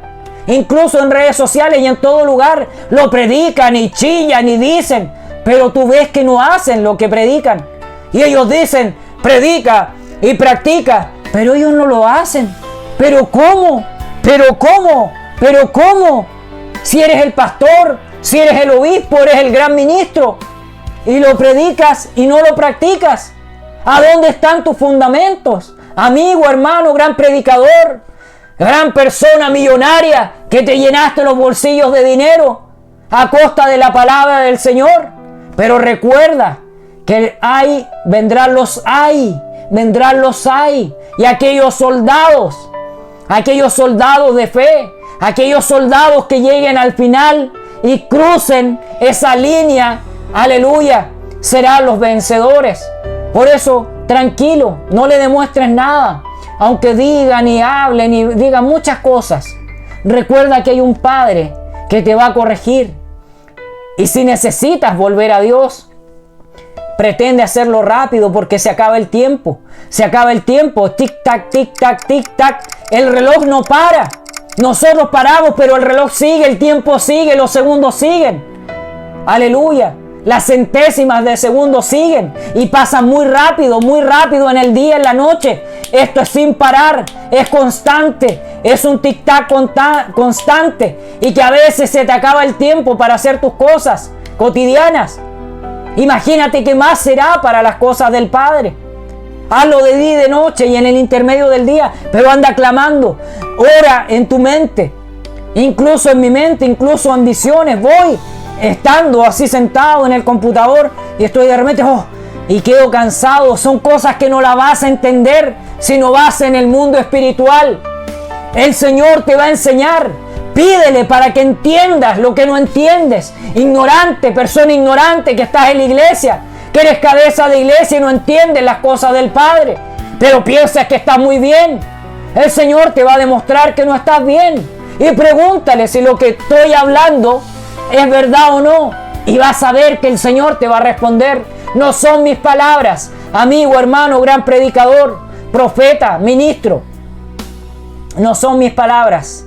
Incluso en redes sociales y en todo lugar lo predican y chillan y dicen, pero tú ves que no hacen lo que predican. Y ellos dicen, predica y practica, pero ellos no lo hacen. ¿Pero cómo? ¿Pero cómo? ¿Pero cómo? Si eres el pastor, si eres el obispo, eres el gran ministro, y lo predicas y no lo practicas. ¿A dónde están tus fundamentos? Amigo, hermano, gran predicador, gran persona millonaria que te llenaste los bolsillos de dinero a costa de la palabra del Señor. Pero recuerda que vendrán los y aquellos soldados de fe, aquellos soldados que lleguen al final y crucen esa línea, aleluya, serán los vencedores. Por eso, tranquilo, no le demuestres nada, aunque digan y hablen y digan muchas cosas. Recuerda que hay un Padre que te va a corregir. Y si necesitas volver a Dios, pretende hacerlo rápido porque se acaba el tiempo. Se acaba el tiempo. Tic-tac, tic-tac, tic-tac. El reloj no para. Nosotros paramos, pero el reloj sigue, el tiempo sigue, los segundos siguen. Aleluya. Las centésimas de segundo siguen y pasan muy rápido en el día, en la noche. Esto es sin parar, es constante, es un tic-tac constante y que a veces se te acaba el tiempo para hacer tus cosas cotidianas. Imagínate qué más será para las cosas del Padre. Hazlo de día y de noche y en el intermedio del día, pero anda clamando, ora en tu mente, incluso en mi mente, incluso en visiones. Voy estando así sentado en el computador y estoy de repente, y quedo cansado. Son cosas que no las vas a entender si no vas en el mundo espiritual. El Señor te va a enseñar. Pídele para que entiendas lo que no entiendes. Ignorante, persona ignorante que estás en la iglesia, que eres cabeza de iglesia y no entiendes las cosas del Padre, pero piensas que estás muy bien. El Señor te va a demostrar que no estás bien. Y pregúntale si lo que estoy hablando es verdad o no, y vas a ver que el Señor te va a responder. No son mis palabras, amigo, hermano, gran predicador, profeta, ministro. No son mis palabras,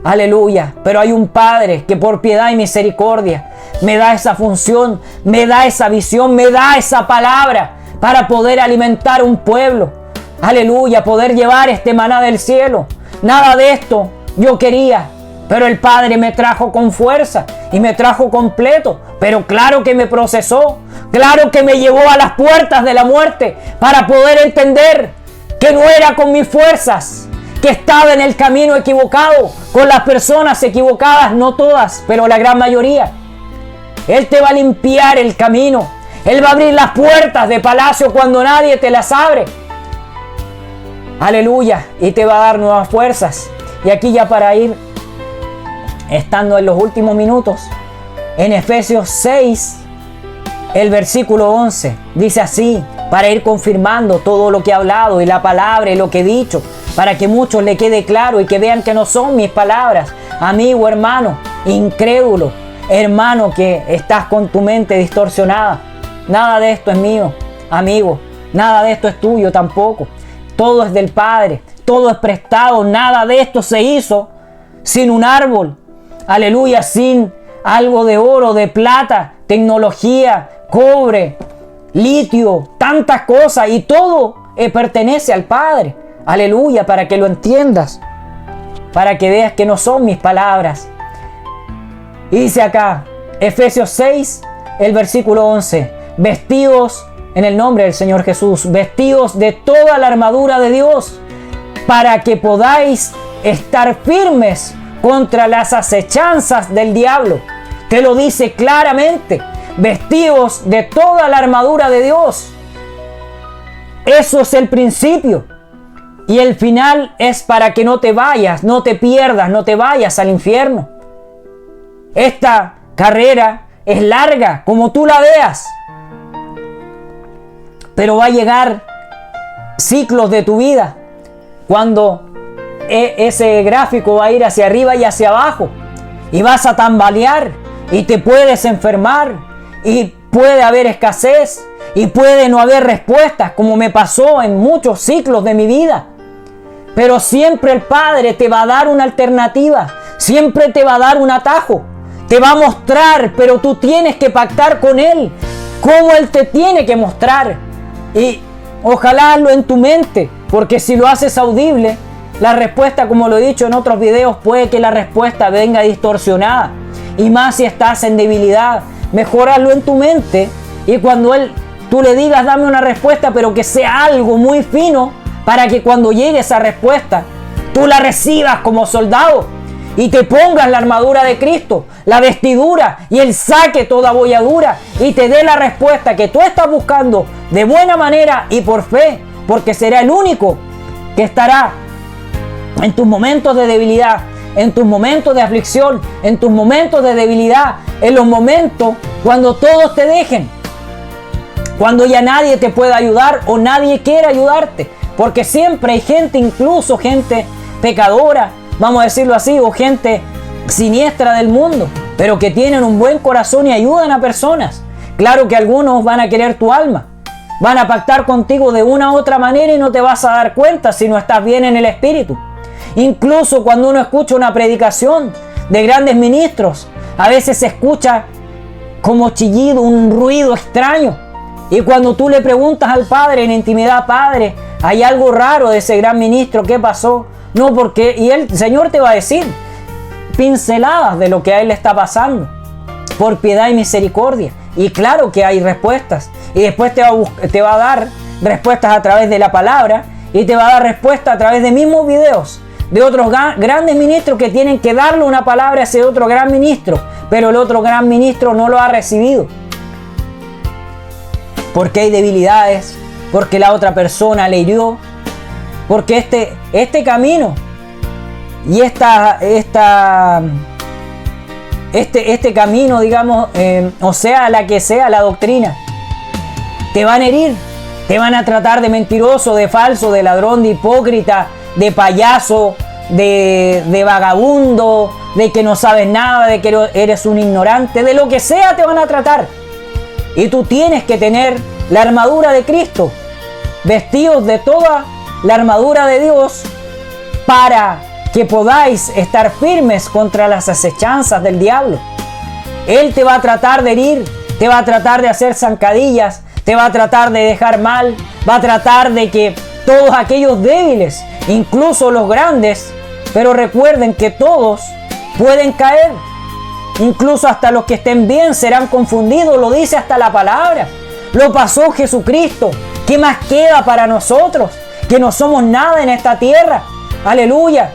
aleluya. Pero hay un Padre que por piedad y misericordia me da esa función, me da esa visión, me da esa palabra para poder alimentar un pueblo, aleluya, poder llevar este maná del cielo. Nada de esto yo quería, pero el Padre me trajo con fuerza y me trajo completo. Pero claro que me procesó, claro que me llevó a las puertas de la muerte para poder entender que no era con mis fuerzas, que estaba en el camino equivocado, con las personas equivocadas, no todas, pero la gran mayoría. Él te va a limpiar el camino, Él va a abrir las puertas de palacio cuando nadie te las abre. Aleluya, y te va a dar nuevas fuerzas. Y aquí ya para ir estando en los últimos minutos, en Efesios 6, el versículo 11, dice así, para ir confirmando todo lo que he hablado y la palabra y lo que he dicho, para que muchos le quede claro y que vean que no son mis palabras. Amigo, hermano, incrédulo, hermano que estás con tu mente distorsionada, nada de esto es mío, amigo, nada de esto es tuyo tampoco. Todo es del Padre, todo es prestado, nada de esto se hizo sin un árbol, aleluya, sin algo de oro, de plata, tecnología, cobre, litio, tantas cosas, y todo pertenece al Padre, aleluya, para que lo entiendas, para que veas que no son mis palabras. Y dice acá, Efesios 6, el versículo 11, vestidos en el nombre del Señor Jesús, vestidos de toda la armadura de Dios, para que podáis estar firmes contra las acechanzas del diablo. Te lo dice claramente. Vestidos de toda la armadura de Dios. Eso es el principio. Y el final es para que no te vayas, no te pierdas, no te vayas al infierno. Esta carrera es larga, como tú la veas. Pero va a llegar ciclos de tu vida cuando ese gráfico va a ir hacia arriba y hacia abajo. Y vas a tambalear y te puedes enfermar y puede haber escasez y puede no haber respuestas, como me pasó en muchos ciclos de mi vida. Pero siempre el Padre te va a dar una alternativa, siempre te va a dar un atajo, te va a mostrar, pero tú tienes que pactar con Él, cómo Él te tiene que mostrar. Y ojalá hazlo en tu mente, porque si lo haces audible, la respuesta, como lo he dicho en otros videos, puede que la respuesta venga distorsionada. Y más si estás en debilidad, mejor hazlo en tu mente. Y cuando tú le digas, dame una respuesta, pero que sea algo muy fino, para que cuando llegue esa respuesta, tú la recibas como soldado y te pongas la armadura de Cristo, la vestidura, y Él saque toda bolladura y te dé la respuesta que tú estás buscando de buena manera y por fe, porque será el único que estará en tus momentos de debilidad, en tus momentos de aflicción, en tus momentos de debilidad, en los momentos cuando todos te dejen, cuando ya nadie te pueda ayudar o nadie quiera ayudarte. Porque siempre hay gente, incluso gente pecadora, vamos a decirlo así, o gente siniestra del mundo, pero que tienen un buen corazón y ayudan a personas. Claro que algunos van a querer tu alma, van a pactar contigo de una u otra manera y no te vas a dar cuenta si no estás bien en el espíritu. Incluso cuando uno escucha una predicación de grandes ministros, a veces se escucha como chillido, un ruido extraño. Y cuando tú le preguntas al Padre en intimidad, Padre, hay algo raro de ese gran ministro, ¿qué pasó? No, porque, y el Señor te va a decir pinceladas de lo que a él le está pasando, por piedad y misericordia. Y claro que hay respuestas, y después te va a dar respuestas a través de la palabra, y te va a dar respuesta a través de mismos videos de otros grandes ministros que tienen que darle una palabra a ese otro gran ministro, pero el otro gran ministro no lo ha recibido. Porque hay debilidades, porque la otra persona le hirió, porque este camino y este camino, digamos, o sea, la que sea la doctrina, te van a herir, te van a tratar de mentiroso, de falso, de ladrón, de hipócrita, de payaso, de vagabundo, de que no sabes nada, de que eres un ignorante, de lo que sea te van a tratar. Y tú tienes que tener la armadura de Cristo, vestidos de toda la armadura de Dios, para que podáis estar firmes contra las acechanzas del diablo. Él te va a tratar de herir, te va a tratar de hacer zancadillas, te va a tratar de dejar mal, va a tratar de que todos aquellos débiles, incluso los grandes, pero recuerden que todos pueden caer. Incluso hasta los que estén bien serán confundidos, lo dice hasta la palabra. Lo pasó Jesucristo. ¿Qué más queda para nosotros? Que no somos nada en esta tierra. Aleluya.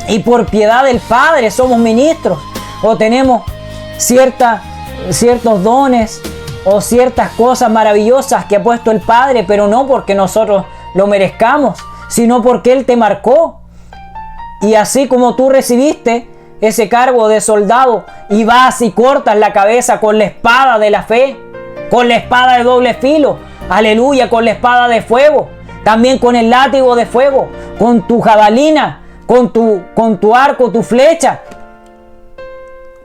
Y por piedad del Padre somos ministros, o tenemos ciertos dones o ciertas cosas maravillosas que ha puesto el Padre, pero no porque nosotros lo merezcamos, sino porque Él te marcó. Y así como tú recibiste ese cargo de soldado y vas y cortas la cabeza con la espada de la fe, con la espada de doble filo, aleluya, con la espada de fuego, también con el látigo de fuego, con tu jabalina, con tu arco, tu flecha,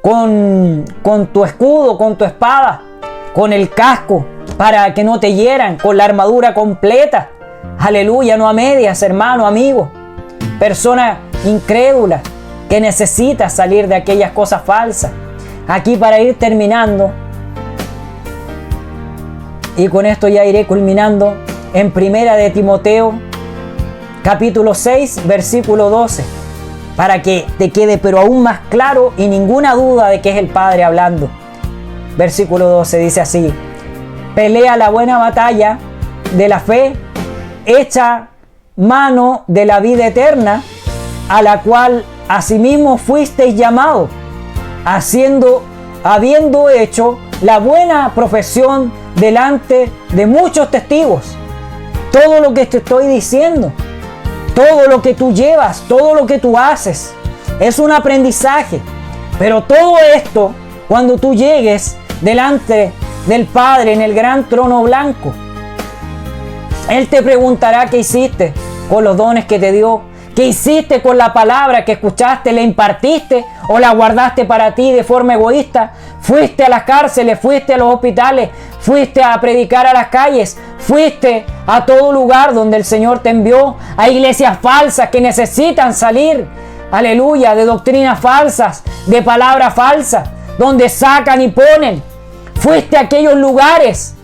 con tu escudo, con tu espada, con el casco para que no te hieran, con la armadura completa, aleluya, no a medias, hermano, amigo, persona incrédula que necesita salir de aquellas cosas falsas. Aquí, para ir terminando, y con esto ya iré culminando, en Primera de Timoteo capítulo 6 versículo 12, para que te quede pero aún más claro y ninguna duda de que es el Padre hablando. Versículo 12 dice así: pelea la buena batalla de la fe, echa mano de la vida eterna, a la cual asimismo fuisteis llamados, habiendo hecho la buena profesión delante de muchos testigos. Todo lo que te estoy diciendo, todo lo que tú llevas, todo lo que tú haces, es un aprendizaje. Pero todo esto, cuando tú llegues delante del Padre en el gran trono blanco, Él te preguntará qué hiciste con los dones que te dio, qué hiciste con la palabra que escuchaste, la impartiste o la guardaste para ti de forma egoísta. Fuiste a las cárceles, fuiste a los hospitales, fuiste a predicar a las calles, fuiste a todo lugar donde el Señor te envió, a iglesias falsas que necesitan salir, aleluya, de doctrinas falsas, de palabras falsas, donde sacan y ponen. Fuiste a aquellos lugares,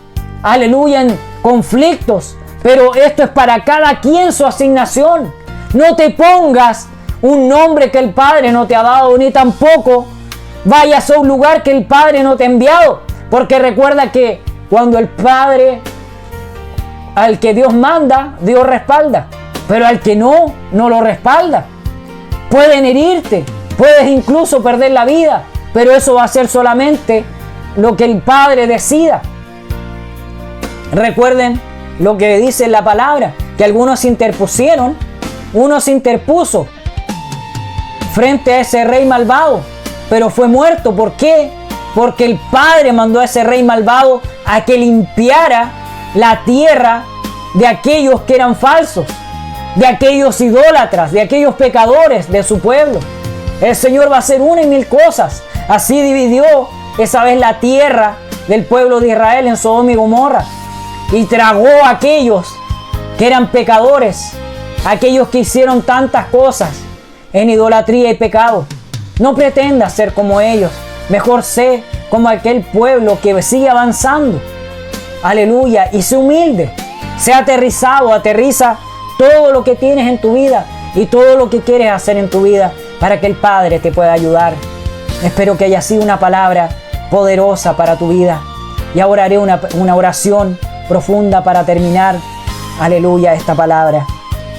aleluya, en conflictos, pero esto es para cada quien su asignación. No te pongas un nombre que el Padre no te ha dado, ni tampoco vayas a un lugar que el Padre no te ha enviado, porque recuerda que cuando el Padre, al que Dios manda, Dios respalda, pero al que no lo respalda. Pueden herirte, puedes incluso perder la vida, pero eso va a ser solamente lo que el Padre decida. Recuerden lo que dice la palabra, que algunos se interpusieron, uno se interpuso frente a ese rey malvado, pero fue muerto. ¿Por qué? Porque el Padre mandó a ese rey malvado a que limpiara la tierra de aquellos que eran falsos, de aquellos idólatras, de aquellos pecadores de su pueblo. El Señor va a hacer una y mil cosas. Así dividió esa vez la tierra del pueblo de Israel en Sodoma y Gomorra, y tragó a aquellos que eran pecadores, aquellos que hicieron tantas cosas en idolatría y pecado. No pretendas ser como ellos, mejor sé como aquel pueblo que sigue avanzando. Aleluya, y sé humilde, sé aterrizado, aterriza todo lo que tienes en tu vida y todo lo que quieres hacer en tu vida para que el Padre te pueda ayudar. Espero que haya sido una palabra poderosa para tu vida. Y ahora haré una oración profunda para terminar, aleluya, esta palabra.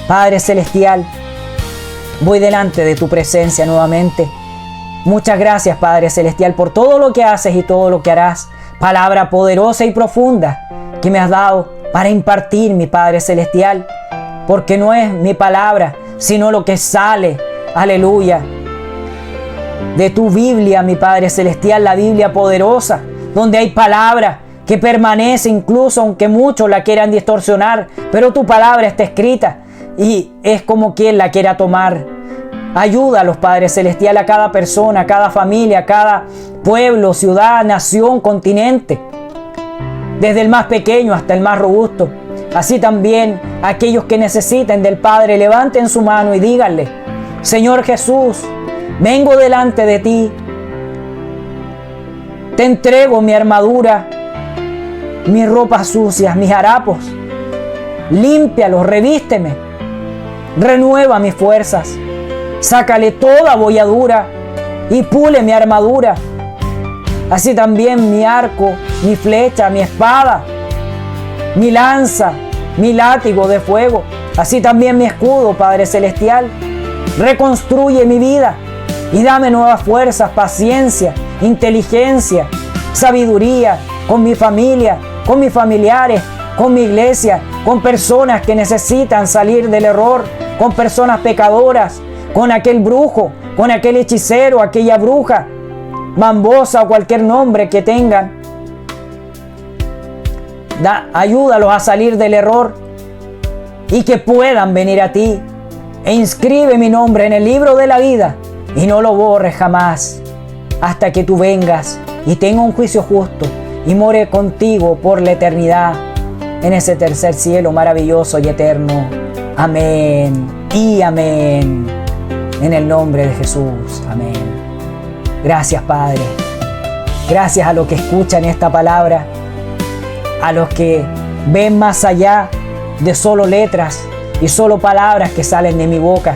Padre Celestial, voy delante de tu presencia nuevamente. Muchas gracias, Padre Celestial, por todo lo que haces y todo lo que harás. Palabra poderosa y profunda que me has dado para impartir, mi Padre Celestial, porque no es mi palabra, sino lo que sale, aleluya, de tu Biblia, mi Padre Celestial, la Biblia poderosa, donde hay palabra que permanece incluso aunque muchos la quieran distorsionar, pero tu palabra está escrita y es como quien la quiera tomar. Ayúdalos, Padre Celestial, a cada persona, a cada familia, a cada pueblo, ciudad, nación, continente, desde el más pequeño hasta el más robusto. Así también aquellos que necesiten del Padre, levanten su mano y díganle: Señor Jesús, vengo delante de ti, te entrego mi armadura, mis ropas sucias, mis harapos, límpialos, revísteme, renueva mis fuerzas, sácale toda bolladura y pule mi armadura. Así también mi arco, mi flecha, mi espada, mi lanza, mi látigo de fuego. Así también mi escudo, Padre Celestial. Reconstruye mi vida y dame nuevas fuerzas, paciencia, inteligencia, sabiduría con mi familia, con mis familiares, con mi iglesia, con personas que necesitan salir del error, con personas pecadoras, con aquel brujo, con aquel hechicero, aquella bruja, bambosa o cualquier nombre que tengan. Ayúdalos a salir del error y que puedan venir a ti. E inscribe mi nombre en el libro de la vida y no lo borres jamás hasta que tú vengas y tenga un juicio justo y more contigo por la eternidad en ese tercer cielo maravilloso y eterno. Amén y amén. En el nombre de Jesús. Amén. Gracias, Padre. Gracias a los que escuchan esta palabra, a los que ven más allá de solo letras y solo palabras que salen de mi boca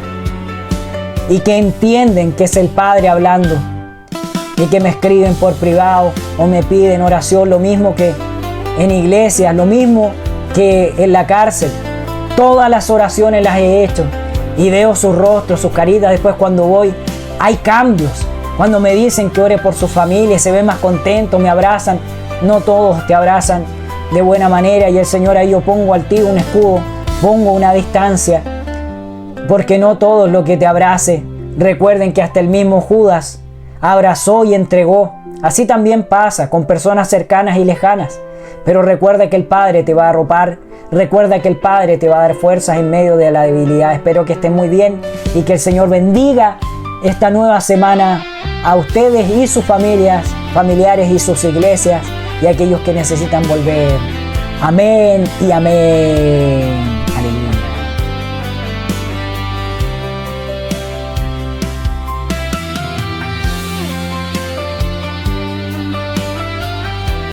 y que entienden que es el Padre hablando y que me escriben por privado o me piden oración, lo mismo que en iglesias, lo mismo que en la cárcel. Todas las oraciones las he hecho y veo sus rostros, sus caritas. Después cuando voy, hay cambios. Cuando me dicen que ore por su familia, se ven más contentos, me abrazan. No todos te abrazan de buena manera, y el Señor, ahí yo pongo al ti un escudo, pongo una distancia, porque no todos los que te abrace. Recuerden que hasta el mismo Judas abrazó y entregó. Así también pasa con personas cercanas y lejanas. Pero recuerda que el Padre te va a arropar. Recuerda que el Padre te va a dar fuerzas en medio de la debilidad. Espero que estén muy bien y que el Señor bendiga esta nueva semana a ustedes y sus familias, familiares y sus iglesias, y a aquellos que necesitan volver. Amén y amén.